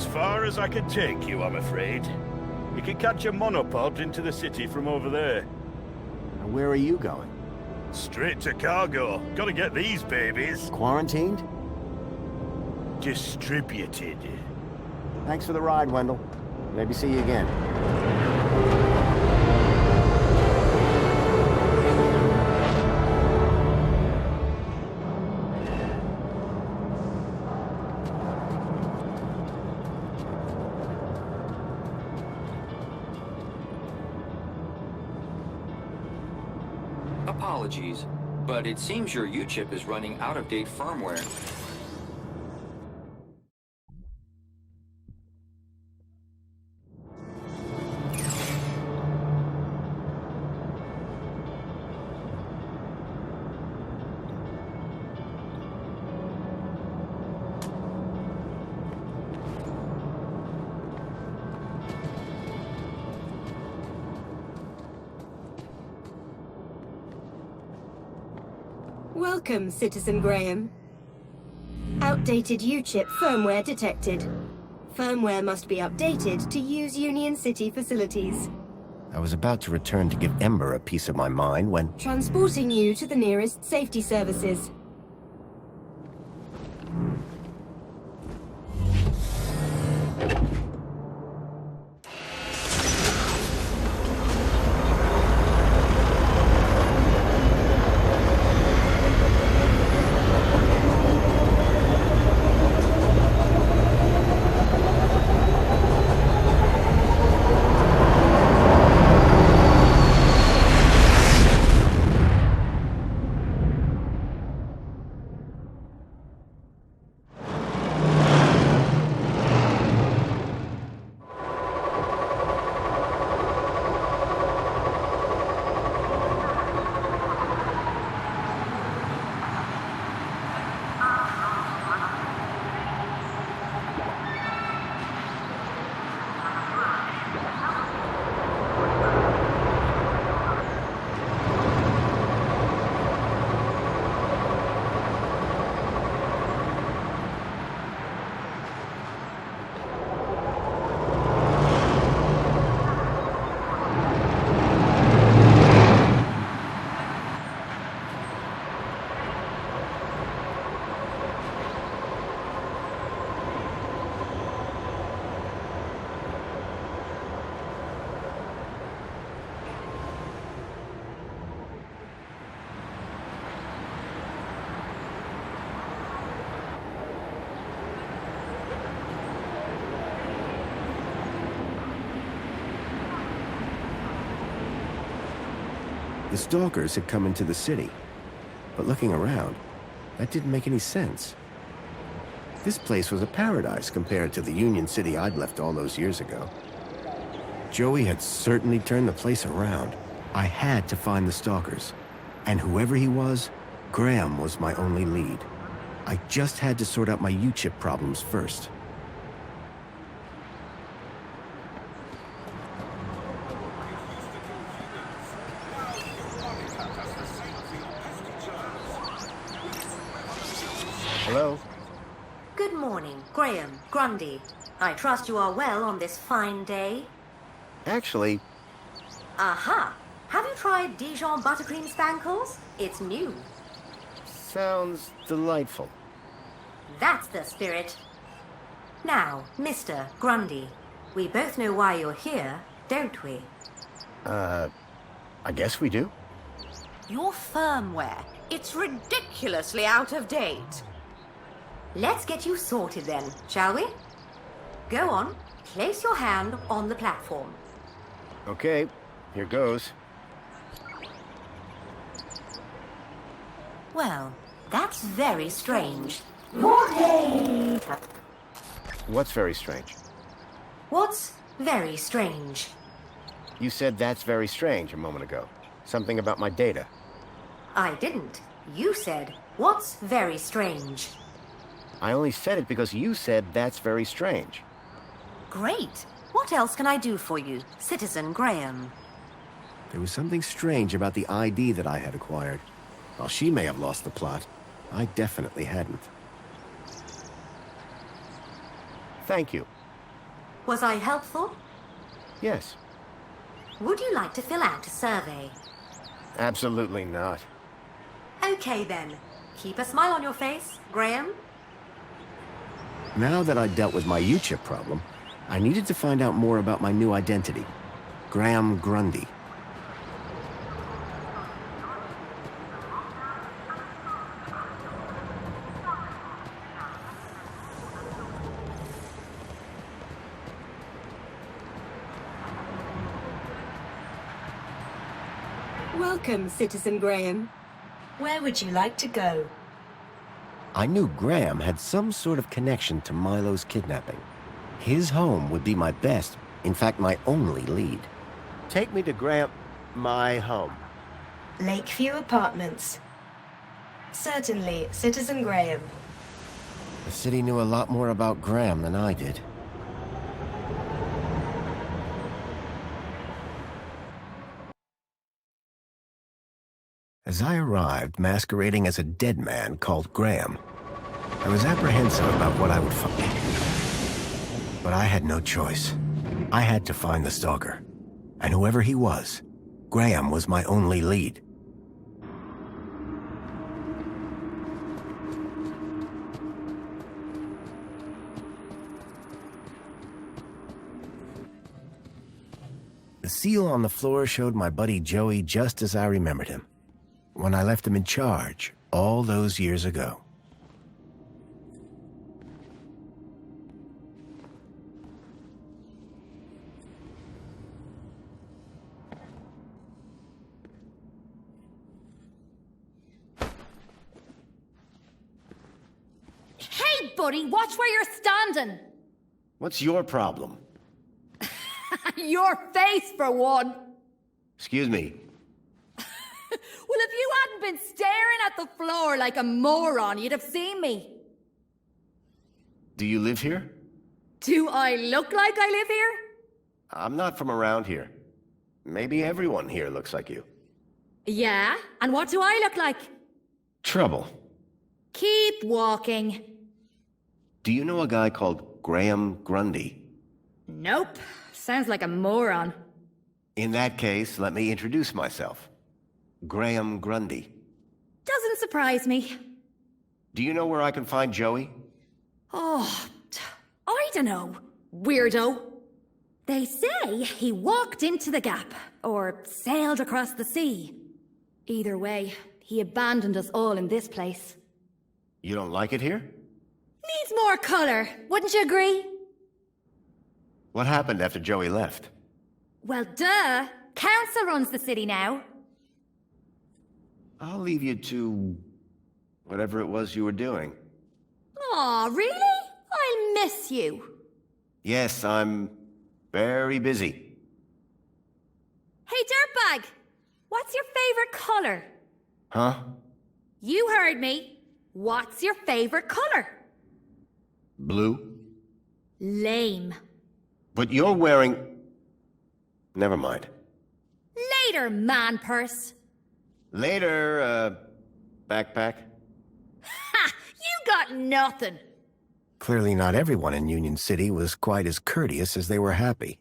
as far as I can take you, I'm afraid. You can catch a monopod into the city from over there. And where are you going? Straight to cargo. Gotta get these babies Quarantined? distributed. Thanks for the ride, Wendell. Maybe see you again. Apologies, but it seems your U-chip is running out-of-date firmware. Welcome, Citizen Graham. Outdated U-chip firmware detected. Firmware must be updated to use Union City facilities. I was about to return to give Ember a piece of my mind when... Transporting you to the nearest safety services. The stalkers had come into the city. But looking around, that didn't make any sense. This place was a paradise compared to the Union City I'd left all those years ago. Joey had certainly turned the place around. I had to find the stalkers. And whoever he was, Graham was my only lead. I just had to sort out my U-chip problems first. Hello? Good morning, Graham, Grundy. I trust you are well on this fine day. Actually, Aha! Have you tried Dijon buttercream spankles? It's new. sounds delightful. That's the spirit. Now, Mr. Grundy, we both know why you're here, don't we? I guess we do. Your firmware. It's ridiculously out of date. Let's get you sorted then, shall we? Go on, place your hand on the platform. Okay, here goes. Well, that's very strange. What's very strange? What's very strange? You said that's very strange a moment ago. Something about my data. I didn't. You said, what's very strange? I only said it because you said that's very strange. Great. What else can I do for you, Citizen Graham? There was something strange about the ID that I had acquired. While she may have lost the plot, I definitely hadn't. Thank you. Was I helpful? Yes. Would you like to fill out a survey? Absolutely not. Okay then. Keep a smile on your face, Graham. Now that I'd dealt with my U-chip problem, I needed to find out more about my new identity. Graham Grundy. Welcome, Citizen Graham. Where would you like to go? I knew Graham had some sort of connection to Milo's kidnapping. His home would be my best, in fact, my only lead. Take me to my home. Lakeview Apartments. Certainly, Citizen Graham. The city knew a lot more about Graham than I did. As I arrived, masquerading as a dead man called Graham, I was apprehensive about what I would find. But I had no choice. I had to find the stalker. And whoever he was, Graham was my only lead. The seal on the floor showed my buddy Joey just as I remembered him, when I left him in charge all those years ago. Hey, buddy, watch where you're standing. What's your problem? Your face, for one. Excuse me. Well, if you hadn't been staring at the floor like a moron, you'd have seen me. Do you live here? Do I look like I live here? I'm not from around here. Maybe everyone here looks like you. Yeah, and what do I look like? Trouble. Keep walking. Do you know a guy called Graham Grundy? Nope. Sounds like a moron. In that case, let me introduce myself. Graham Grundy. Doesn't surprise me. Do you know where I can find Joey? Oh, I dunno. Weirdo. They say he walked into the gap, or sailed across the sea. Either way, he abandoned us all in this place. You don't like it here? Needs more color, wouldn't you agree? What happened after Joey left? Well, duh. Council runs the city now. I'll leave you to whatever it was you were doing. Aw, really? I'll miss you. Yes, I'm very busy. Hey, dirtbag! What's your favorite color? Huh? You heard me. What's your favorite color? Blue? Lame. But you're wearing... Never mind. Later, man purse. Later, backpack. Ha! You got nothing. Clearly not everyone in Union City was quite as courteous as they were happy.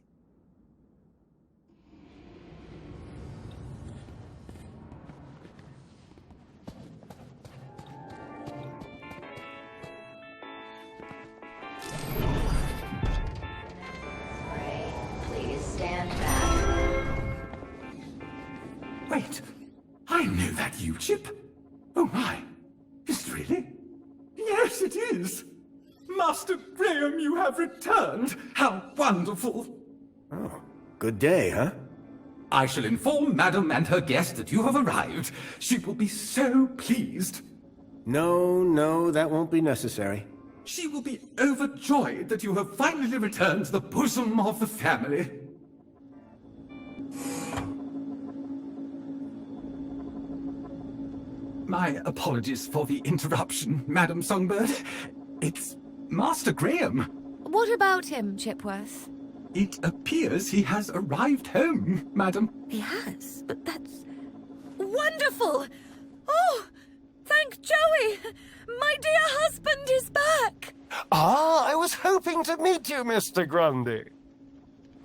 Please stand back. Wait, I know that U-chip. Oh my, is it really? Yes, it is. Master Graham, you have returned. How wonderful. Oh, good day, huh? I shall inform Madam and her guest that you have arrived. She will be so pleased. No, that won't be necessary. She will be overjoyed that you have finally returned to the bosom of the family. My apologies for the interruption, Madam Songbird. It's Master Graham. What about him, Chipworth? It appears he has arrived home, Madam. He has, but that's... wonderful! Oh, thank Joey! My dear husband is back! Ah, I was hoping to meet you, Mr. Grundy.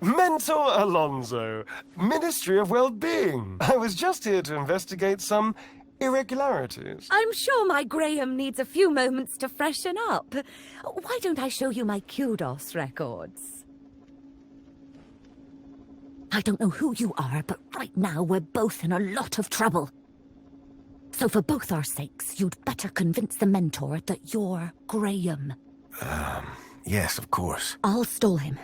Mentor Alonso, Ministry of Well-Being. I was just here to investigate some irregularities. I'm sure my Graham needs a few moments to freshen up. Why don't I show you my kudos records? I don't know who you are, but right now we're both in a lot of trouble. So for both our sakes, you'd better convince the mentor that you're Graham. Yes, of course. I'll stall him.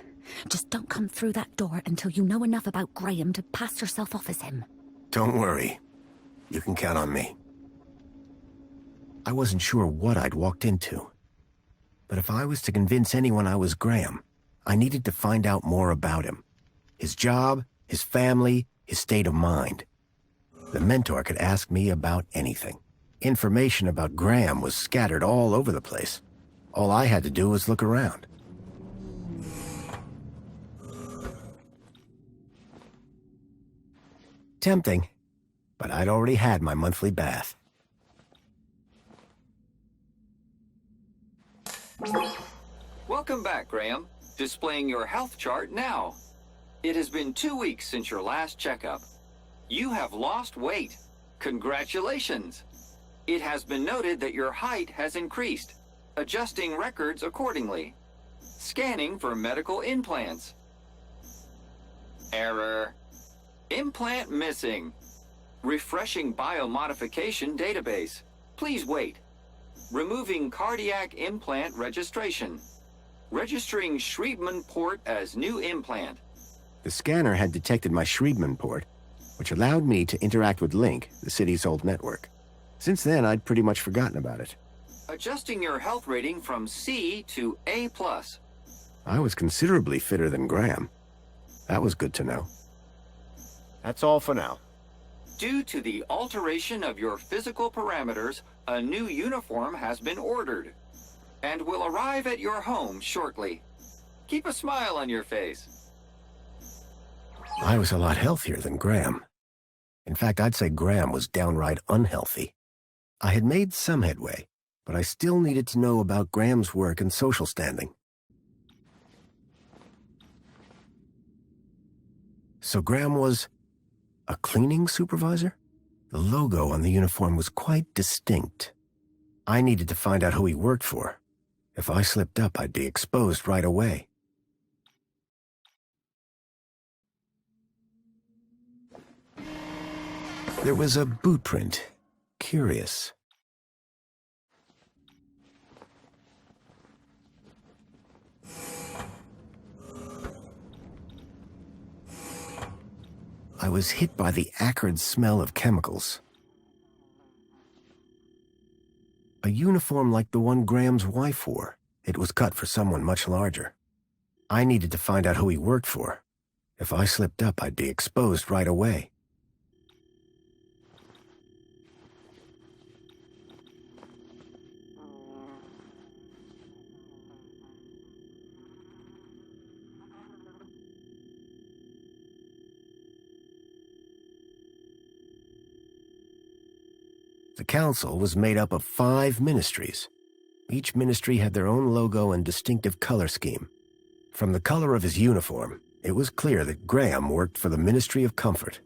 Just don't come through that door until you know enough about Graham to pass yourself off as him. Don't worry. You can count on me. I wasn't sure what I'd walked into. But if I was to convince anyone I was Graham, I needed to find out more about him. His job, his family, his state of mind. The mentor could ask me about anything. Information about Graham was scattered all over the place. All I had to do was look around. Tempting, but I'd already had my monthly bath. Welcome back, Graham. Displaying your health chart now. It has been 2 weeks since your last checkup. You have lost weight. Congratulations. It has been noted that your height has increased. Adjusting records accordingly. Scanning for medical implants. Error. Implant missing. Refreshing biomodification database. Please wait. Removing cardiac implant registration. Registering Schriebman port as new implant. The scanner had detected my Schriebman port, which allowed me to interact with Link, the city's old network. Since then, I'd pretty much forgotten about it. Adjusting your health rating from C to A+. I was considerably fitter than Graham. That was good to know. That's all for now. Due to the alteration of your physical parameters, a new uniform has been ordered and will arrive at your home shortly. Keep a smile on your face. I was a lot healthier than Graham. In fact, I'd say Graham was downright unhealthy. I had made some headway, but I still needed to know about Graham's work and social standing. So Graham was a cleaning supervisor? The logo on the uniform was quite distinct. I needed to find out who he worked for. If I slipped up, I'd be exposed right away. There was a boot print. Curious. I was hit by the acrid smell of chemicals. A uniform like the one Graham's wife wore. It was cut for someone much larger. I needed to find out who he worked for. If I slipped up, I'd be exposed right away. The council was made up of 5 ministries. Each ministry had their own logo and distinctive color scheme. From the color of his uniform, it was clear that Graham worked for the Ministry of Comfort.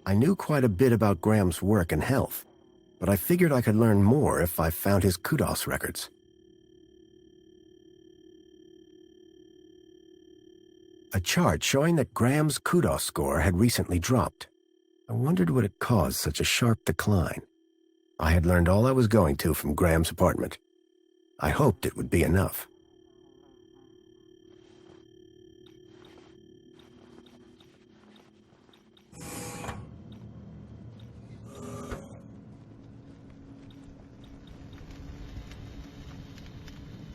I knew quite a bit about Graham's work and health, but I figured I could learn more if I found his kudos records. A chart showing that Graham's kudos score had recently dropped. I wondered what had caused such a sharp decline. I had learned all I was going to from Graham's apartment. I hoped it would be enough.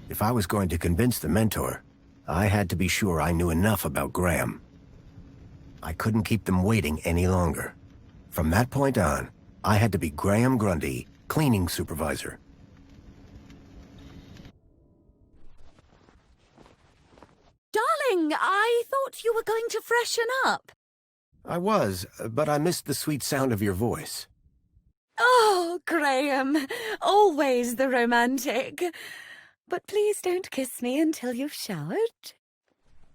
If I was going to convince the mentor, I had to be sure I knew enough about Graham. I couldn't keep them waiting any longer. From that point on, I had to be Graham Grundy, cleaning supervisor. Darling, I thought you were going to freshen up. I was, but I missed the sweet sound of your voice. Oh, Graham, always the romantic. But please don't kiss me until you've showered.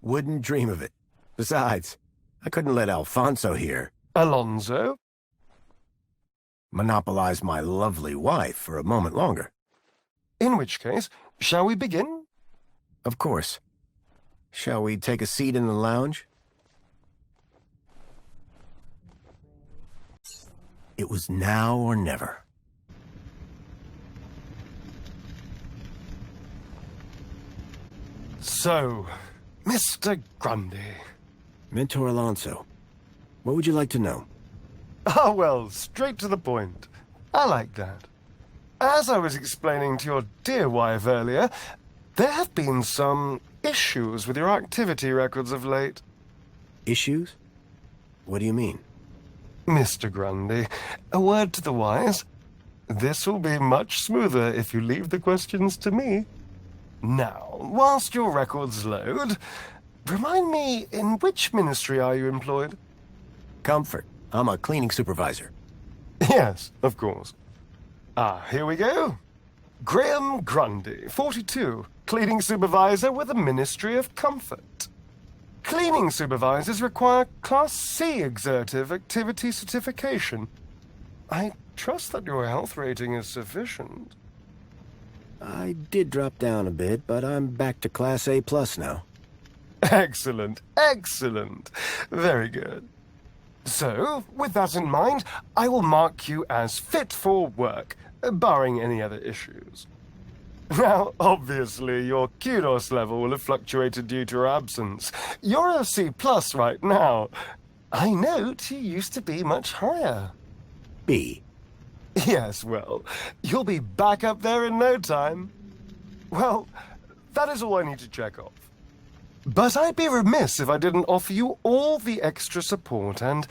Wouldn't dream of it. Besides, I couldn't let Alfonso here Alonso? monopolize my lovely wife for a moment longer. In which case, shall we begin? Of course. Shall we take a seat in the lounge? It was now or never. So, Mr. Grundy. Mentor Alonso, what would you like to know? Ah, well, straight to the point. I like that. As I was explaining to your dear wife earlier, there have been some issues with your activity records of late. Issues? What do you mean? Mr. Grundy, a word to the wise. This will be much smoother if you leave the questions to me. Now, whilst your records load, remind me, in which ministry are you employed? Comfort. I'm a cleaning supervisor. Yes, of course. Ah, here we go. Graham Grundy, 42, cleaning supervisor with the Ministry of Comfort. Cleaning supervisors require Class C exertive activity certification. I trust that your health rating is sufficient. I did drop down a bit, but I'm back to Class A+ now. Excellent, excellent. Very good. So, with that in mind, I will mark you as fit for work, barring any other issues. Now, obviously, your kudos level will have fluctuated due to your absence. You're a C+ right now. I note you used to be much higher. B. Yes, well, you'll be back up there in no time. Well, that is all I need to check off. But I'd be remiss if I didn't offer you all the extra support and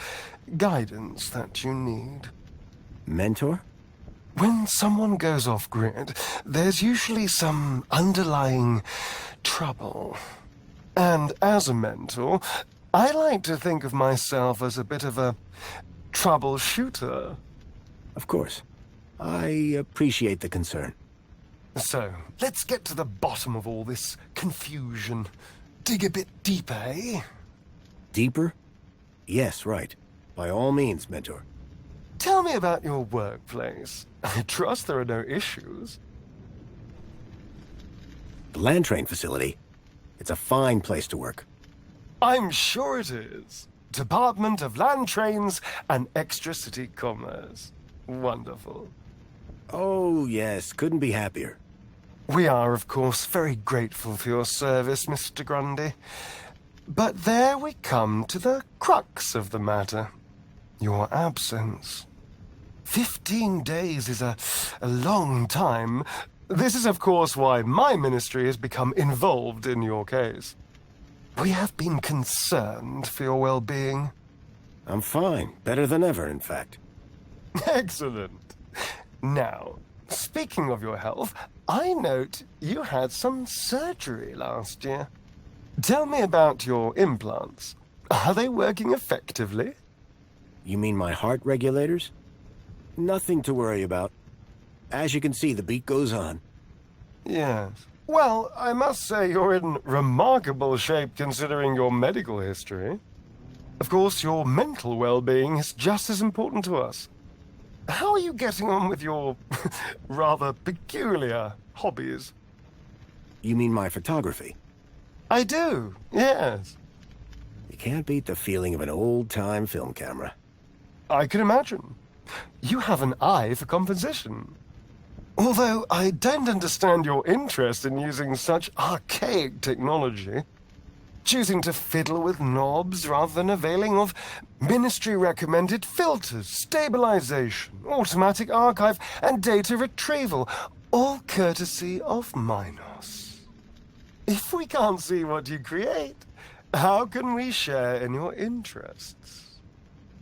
guidance that you need. Mentor? When someone goes off-grid, there's usually some underlying trouble. And as a mentor, I like to think of myself as a bit of a troubleshooter. Of course. I appreciate the concern. So, let's get to the bottom of all this confusion. Dig a bit deeper, eh? Deeper? Yes, right. By all means, Mentor. Tell me about your workplace. I trust there are no issues. The land train facility. It's a fine place to work. I'm sure it is. Department of Land Trains and Extra-City Commerce. Wonderful. Oh, yes. Couldn't be happier. We are, of course, very grateful for your service, Mr. Grundy. But there we come to the crux of the matter. Your absence. 15 days is a long time. This is, of course, why my ministry has become involved in your case. We have been concerned for your well-being. I'm fine. Better than ever, in fact. Excellent. Now, speaking of your health, I note you had some surgery last year. Tell me about your implants. Are they working effectively? You mean my heart regulators? Nothing to worry about. As you can see, the beat goes on. Yes. Well, I must say you're in remarkable shape considering your medical history. Of course, your mental well-being is just as important to us. How are you getting on with your rather peculiar hobbies? You mean my photography? I do, yes. You can't beat the feeling of an old-time film camera. I can imagine. You have an eye for composition. Although I don't understand your interest in using such archaic technology. Choosing to fiddle with knobs rather than availing of ministry-recommended filters, stabilization, automatic archive, and data retrieval, all courtesy of Minos. If we can't see what you create, how can we share in your interests?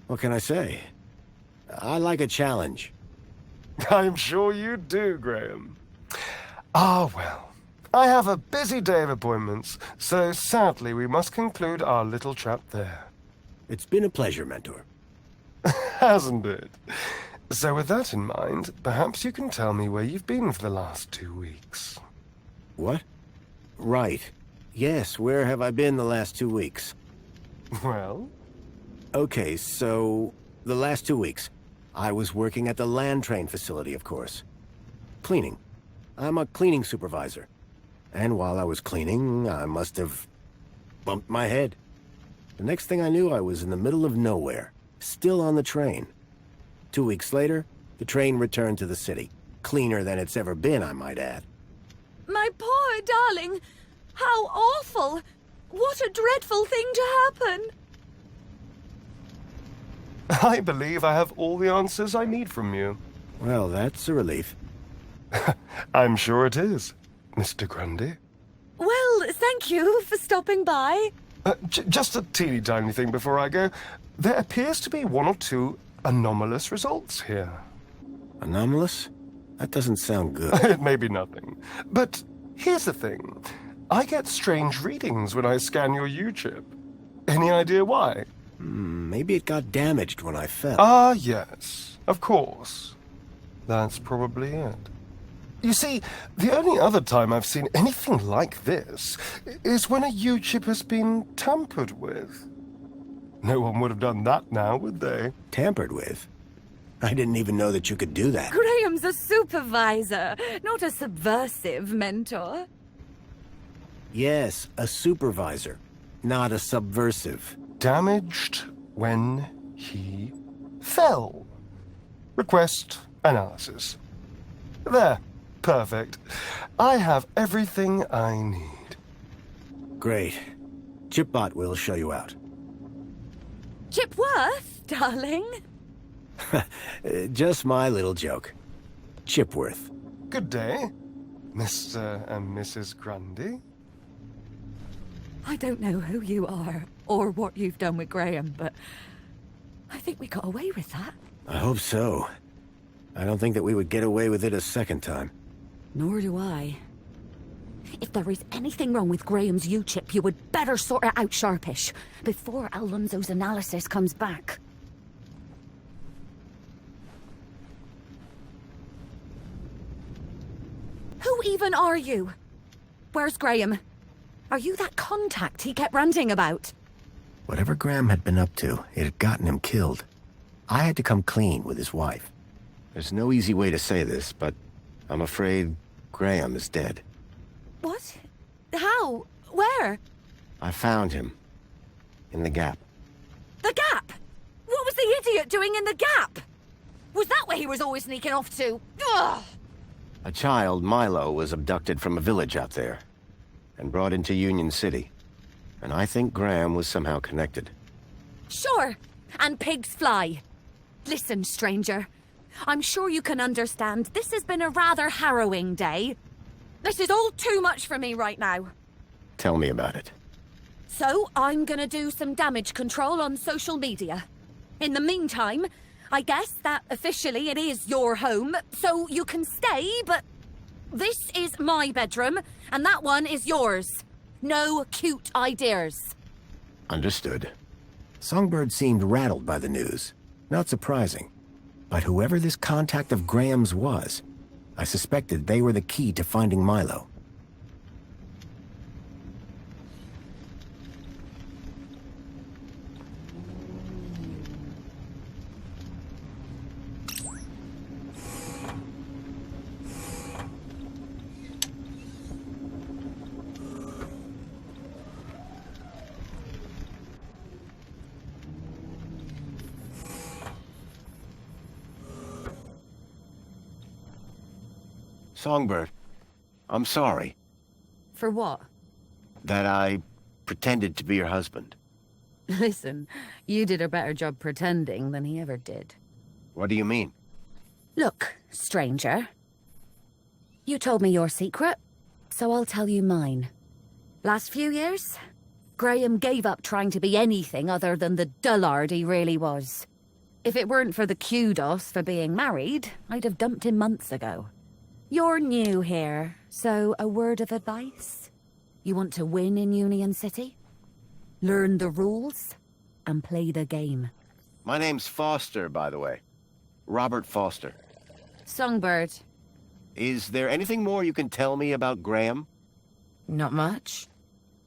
What can I say? I like a challenge. I'm sure you do, Graham. Ah, well. I have a busy day of appointments, so sadly we must conclude our little chat there. It's been a pleasure, Mentor. Hasn't it? So with that in mind, perhaps you can tell me where you've been for the last 2 weeks. What? Right. Yes, where have I been the last 2 weeks? Well? Okay, so the last 2 weeks, I was working at the land train facility, of course. Cleaning. I'm a cleaning supervisor. And while I was cleaning, I must have bumped my head. The next thing I knew, I was in the middle of nowhere, still on the train. 2 weeks later, the train returned to the city. Cleaner than it's ever been, I might add. My poor darling! How awful! What a dreadful thing to happen! I believe I have all the answers I need from you. Well, that's a relief. I'm sure it is, Mr. Grundy. Well, thank you for stopping by. Just a teeny tiny thing before I go. There appears to be 1 or 2 anomalous results here. Anomalous? That doesn't sound good. It may be nothing. But here's the thing. I get strange readings when I scan your U-chip. Any idea why? Maybe it got damaged when I fell. Ah, yes. Of course. That's probably it. You see, the only other time I've seen anything like this is when a U-chip has been tampered with. No one would have done that now, would they? Tampered with? I didn't even know that you could do that. Graham's a supervisor, not a subversive mentor. Yes, a supervisor, not a subversive. Damaged when he fell. Request analysis. There. Perfect. I have everything I need. Great. Chipbot will show you out. Chipworth, darling? Just my little joke. Chipworth. Good day, Mr. and Mrs. Grundy. I don't know who you are or what you've done with Graham, but I think we got away with that. I hope so. I don't think that we would get away with it a second time. Nor do I. If there is anything wrong with Graham's U-chip, you would better sort it out sharpish, before Alonso's analysis comes back. Who even are you? Where's Graham? Are you that contact he kept ranting about? Whatever Graham had been up to, it had gotten him killed. I had to come clean with his wife. There's no easy way to say this, but I'm afraid Graham is dead. What? How? Where? I found him. In the Gap. The Gap? What was the idiot doing in the Gap? Was that where he was always sneaking off to? Ugh! A child, Milo, was abducted from a village out there and brought into Union City. And I think Graham was somehow connected. Sure. And pigs fly. Listen, stranger. I'm sure you can understand this has been a rather harrowing day. This is all too much for me right now. Tell me about it. So, I'm gonna do some damage control on social media. In the meantime, I guess that officially it is your home, so you can stay, but this is my bedroom, and that one is yours. No cute ideas. Understood. Songbird seemed rattled by the news. Not surprising. But whoever this contact of Graham's was, I suspected they were the key to finding Milo. Songbird, I'm sorry. For what? That I pretended to be your husband. Listen, you did a better job pretending than he ever did. What do you mean? Look, stranger. You told me your secret, so I'll tell you mine. Last few years, Graham gave up trying to be anything other than the dullard he really was. If it weren't for the kudos for being married, I'd have dumped him months ago. You're new here, so a word of advice? You want to win in Union City? Learn the rules and play the game. My name's Foster, by the way. Robert Foster. Songbird. Is there anything more you can tell me about Graham? Not much.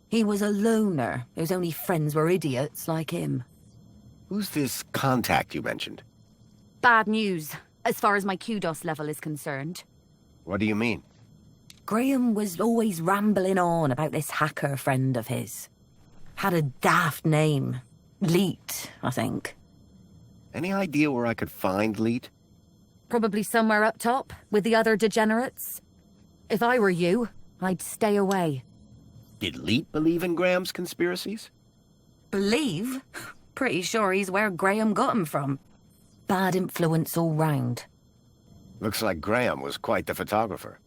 He was a loner whose only friends were idiots like him. Who's this contact you mentioned? Bad news, as far as my kudos level is concerned. What do you mean? Graham was always rambling on about this hacker friend of his. Had a daft name. Leet, I think. Any idea where I could find Leet? Probably somewhere up top, with the other degenerates. If I were you, I'd stay away. Did Leet believe in Graham's conspiracies? Believe? Pretty sure he's where Graham got him from. Bad influence all round. Looks like Graham was quite the photographer.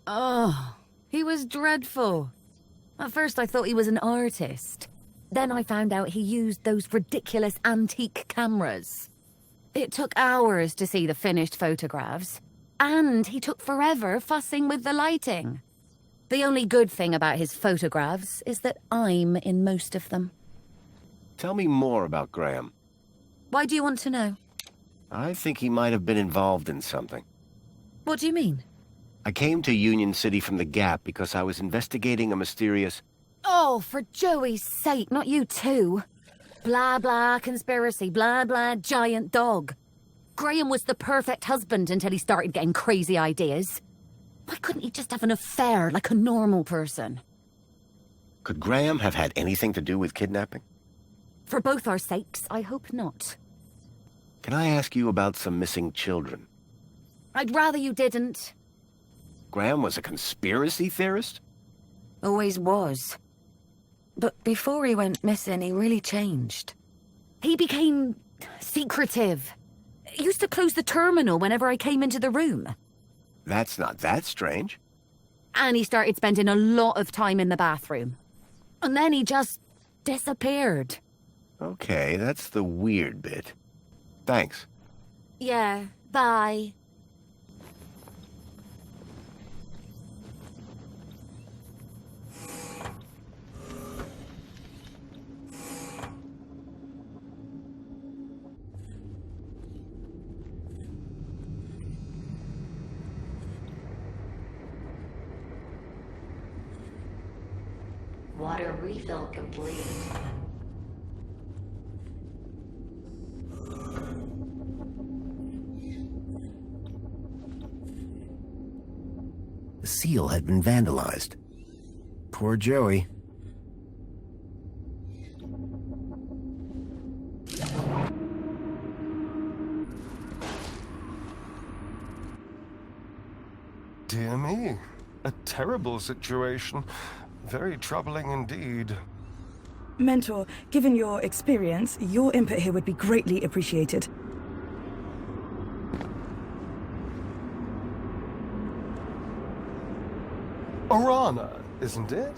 Oh, he was dreadful. At first I thought he was an artist. Then I found out he used those ridiculous antique cameras. It took hours to see the finished photographs. And he took forever fussing with the lighting. The only good thing about his photographs is that I'm in most of them. Tell me more about Graham. Why do you want to know? I think he might have been involved in something. What do you mean? I came to Union City from the Gap because I was investigating a mysterious... Oh, for Joey's sake, not you too. Blah, blah, conspiracy, blah, blah, giant dog. Graham was the perfect husband until he started getting crazy ideas. Why couldn't he just have an affair like a normal person? Could Graham have had anything to do with kidnapping? For both our sakes, I hope not. Can I ask you about some missing children? I'd rather you didn't. Graham was a conspiracy theorist? Always was. But before he went missing, he really changed. He became secretive. He used to close the terminal whenever I came into the room. That's not that strange. And he started spending a lot of time in the bathroom. And then he just disappeared. Okay, that's the weird bit. Thanks. Yeah, bye. Water refill complete. The seal had been vandalized. Poor Joey. Dear me, a terrible situation. Very troubling indeed. Mentor, given your experience, your input here would be greatly appreciated. Orana, isn't it?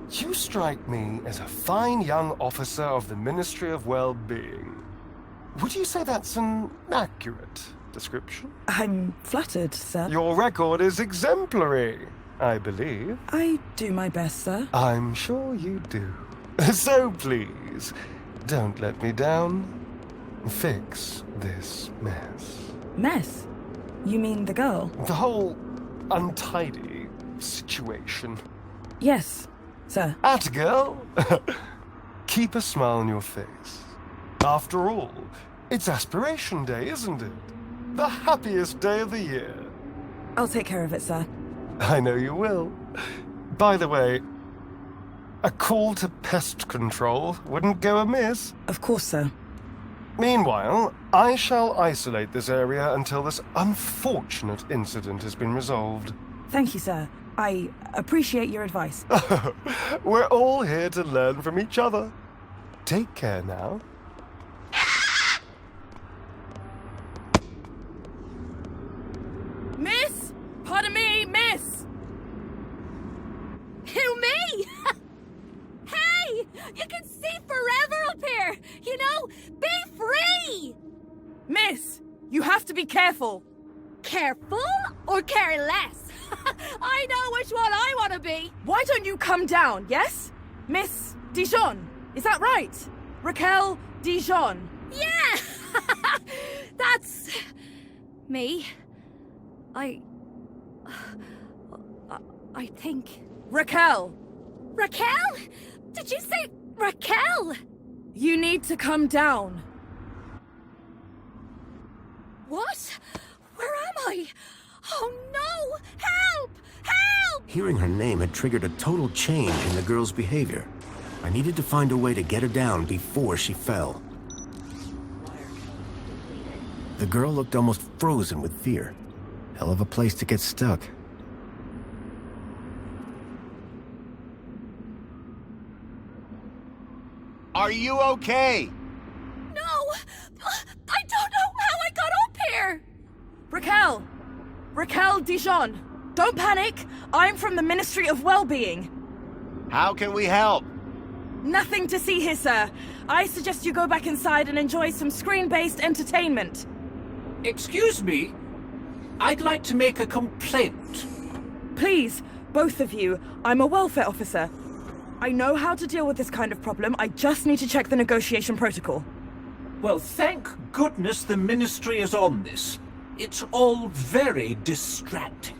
You strike me as a fine young officer of the Ministry of Well-Being. Would you say that's an accurate description? I'm flattered, sir. Your record is exemplary, I believe. I do my best, sir. I'm sure you do. So please, don't let me down. Fix this mess. Mess? You mean the girl? The whole untidy situation. Yes, sir. Atta girl. Keep a smile on your face. After all, it's Aspiration Day, isn't it? The happiest day of the year. I'll take care of it, sir. I know you will. By the way, a call to pest control wouldn't go amiss. Of course, sir. Meanwhile, I shall isolate this area until this unfortunate incident has been resolved. Thank you, sir. I appreciate your advice. We're all here to learn from each other. Take care now. Miss? Pardon me, miss! Who, me? Hey! You can see forever up here! You know, be free! Miss, you have to be careful. Careful or careless? I know which one I want to be. Why don't you come down, yes? Miss Dijon, is that right? Raquel Dijon. Yeah! That's... me. I think... Raquel, Raquel? Did you say Raquel? You need to come down. What? Where am I? Oh no! Help! Help! Hearing her name had triggered a total change in the girl's behavior. I needed to find a way to get her down before she fell. The girl looked almost frozen with fear. Hell of a place to get stuck. Are you okay? No! I don't know how I got up here! Raquel! Raquel Dijon! Don't panic! I'm from the Ministry of Well-Being. How can we help? Nothing to see here, sir. I suggest you go back inside and enjoy some screen-based entertainment. Excuse me? I'd like to make a complaint. Please, both of you. I'm a welfare officer. I know how to deal with this kind of problem. I just need to check the negotiation protocol. Well, thank goodness the Ministry is on this. It's all very distracting.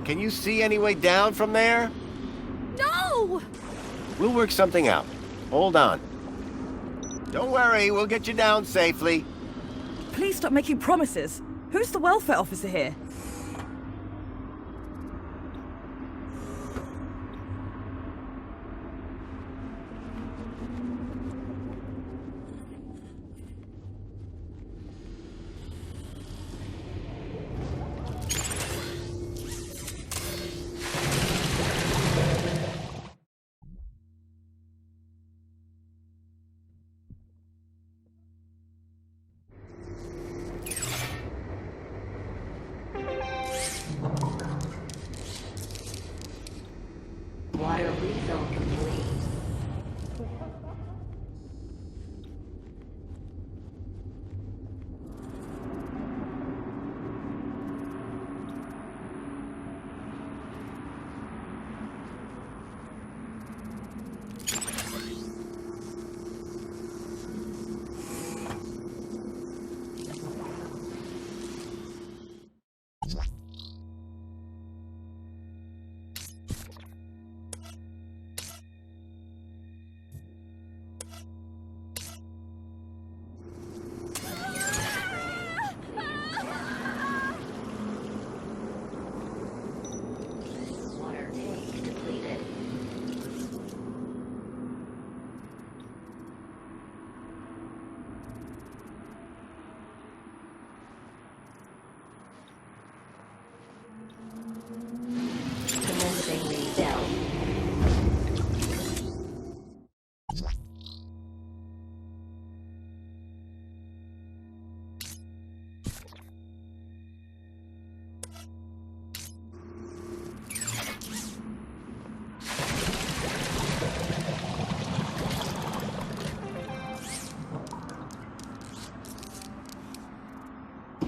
Can you see any way down from there? No! We'll work something out. Hold on. Don't worry, we'll get you down safely. Please stop making promises. Who's the welfare officer here? Water refill complete.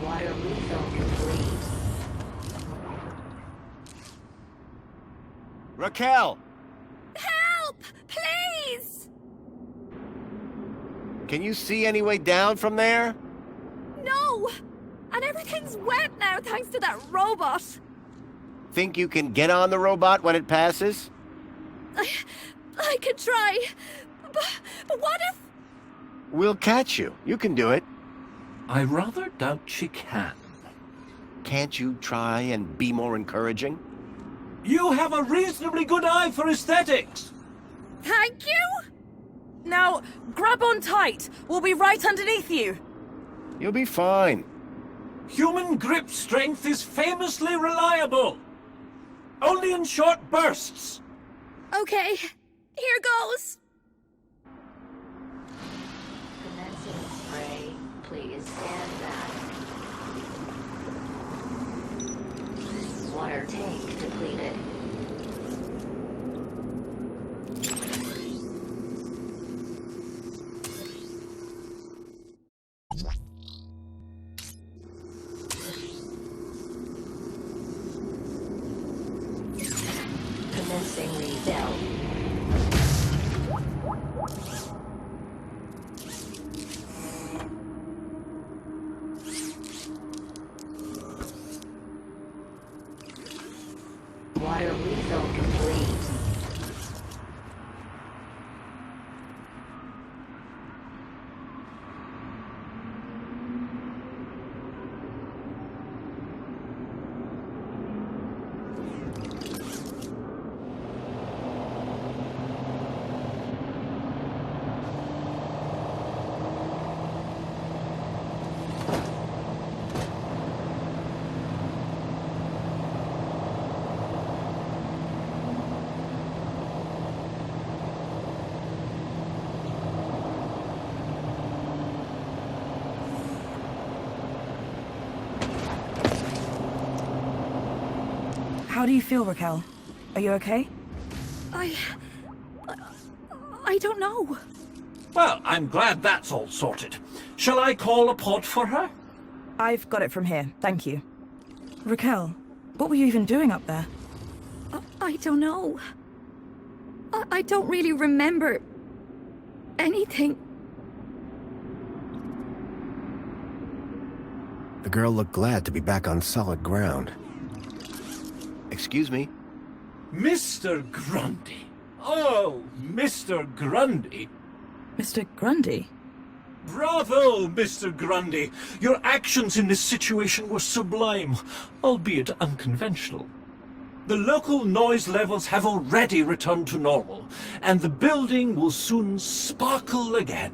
Water refill complete. Raquel! Help! Please! Can you see any way down from there? No! And everything's wet now thanks to that robot. Think you can get on the robot when it passes? I could try. But what if... We'll catch you. You can do it. I rather doubt she can. Can't you try and be more encouraging? You have a reasonably good eye for aesthetics. Thank you? Now, grab on tight. We'll be right underneath you. You'll be fine. Human grip strength is famously reliable. Only in short bursts. Okay, here goes. Commencing spray. Please stand back. Water tank depleted. Commencing refill. Water refill complete. How do you feel, Raquel? Are you okay? I don't know. Well, I'm glad that's all sorted. Shall I call a pod for her? I've got it from here, thank you. Raquel, what were you even doing up there? I don't know. I don't really remember anything. The girl looked glad to be back on solid ground. Excuse me? Mr. Grundy. Oh, Mr. Grundy. Mr. Grundy? Bravo, Mr. Grundy. Your actions in this situation were sublime, albeit unconventional. The local noise levels have already returned to normal, and the building will soon sparkle again.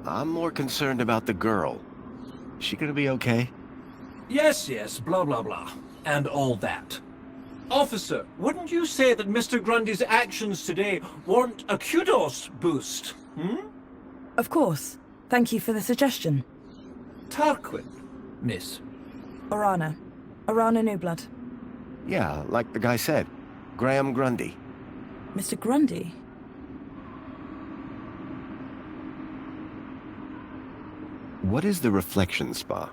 I'm more concerned about the girl. Is she gonna be okay? Yes, blah, blah, blah, and all that. Officer, wouldn't you say that Mr. Grundy's actions today warrant a kudos boost, Of course. Thank you for the suggestion. Tarquin, miss. Orana. Orana Newblood. Yeah, like the guy said. Graham Grundy. Mr. Grundy? What is the reflection spa?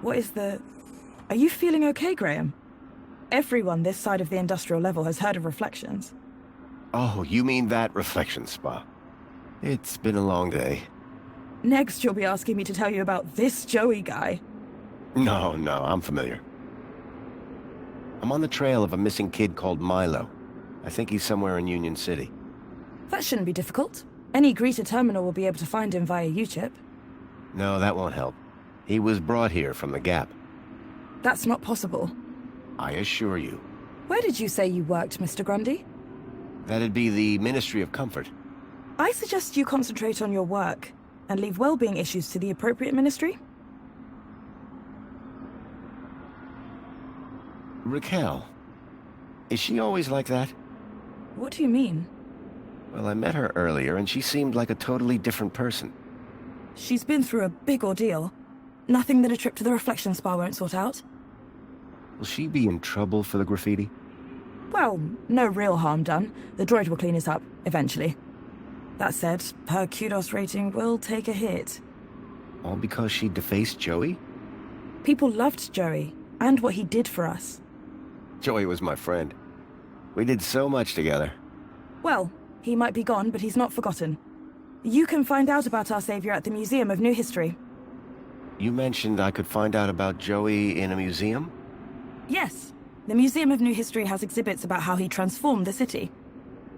What is the... Are you feeling okay, Graham? Everyone this side of the industrial level has heard of reflections. Oh, you mean that reflection spa. It's been a long day. Next, you'll be asking me to tell you about this Joey guy. No, I'm familiar. I'm on the trail of a missing kid called Milo. I think he's somewhere in Union City. That shouldn't be difficult. Any greeter terminal will be able to find him via U-chip. No, that won't help. He was brought here from the Gap. That's not possible. I assure you. Where did you say you worked, Mr. Grundy? That'd be the Ministry of Comfort. I suggest you concentrate on your work and leave well-being issues to the appropriate ministry. Raquel. Is she always like that? What do you mean? Well, I met her earlier and she seemed like a totally different person. She's been through a big ordeal. Nothing that a trip to the reflection spa won't sort out. Will she be in trouble for the graffiti? Well, no real harm done. The droid will clean it up, eventually. That said, her kudos rating will take a hit. All because she defaced Joey? People loved Joey, and what he did for us. Joey was my friend. We did so much together. Well, he might be gone, but he's not forgotten. You can find out about our savior at the Museum of New History. You mentioned I could find out about Joey in a museum? Yes. The Museum of New History has exhibits about how he transformed the city.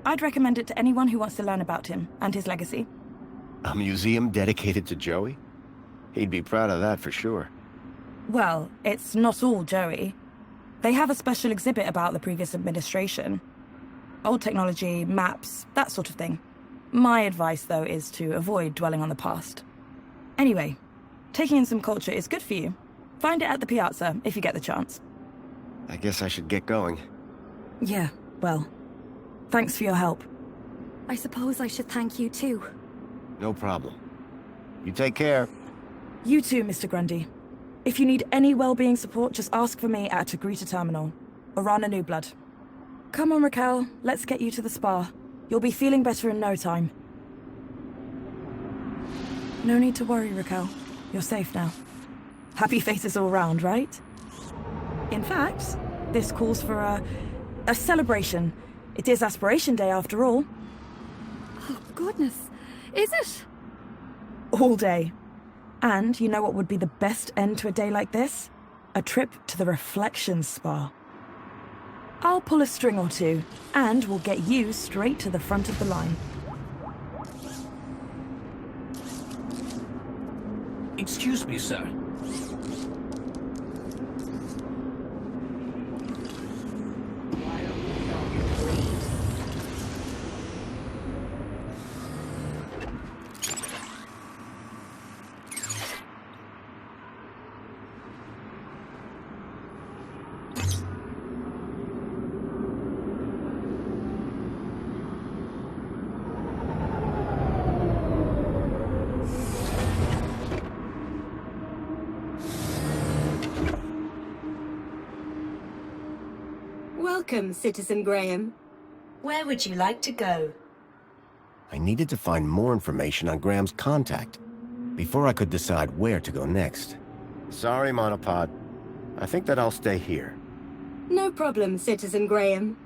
I'd recommend it to anyone who wants to learn about him and his legacy. A museum dedicated to Joey? He'd be proud of that for sure. Well, it's not all Joey. They have a special exhibit about the previous administration. Old technology, maps, that sort of thing. My advice, though, is to avoid dwelling on the past. Anyway, taking in some culture is good for you. Find it at the Piazza, if you get the chance. I guess I should get going. Yeah, well, thanks for your help. I suppose I should thank you too. No problem. You take care. You too, Mr. Grundy. If you need any well-being support, just ask for me at a greeter terminal. Orana Newblood. Come on, Raquel. Let's get you to the spa. You'll be feeling better in no time. No need to worry, Raquel. You're safe now. Happy faces all round, right? In fact, this calls for a celebration. It is Aspiration Day, after all. Oh, goodness. Is it? All day. And you know what would be the best end to a day like this? A trip to the Reflection Spa. I'll pull a string or two, and we'll get you straight to the front of the line. Excuse me, sir. Welcome, Citizen Graham. Where would you like to go? I needed to find more information on Graham's contact before I could decide where to go next. Sorry, Monopod. I think that I'll stay here. No problem, Citizen Graham.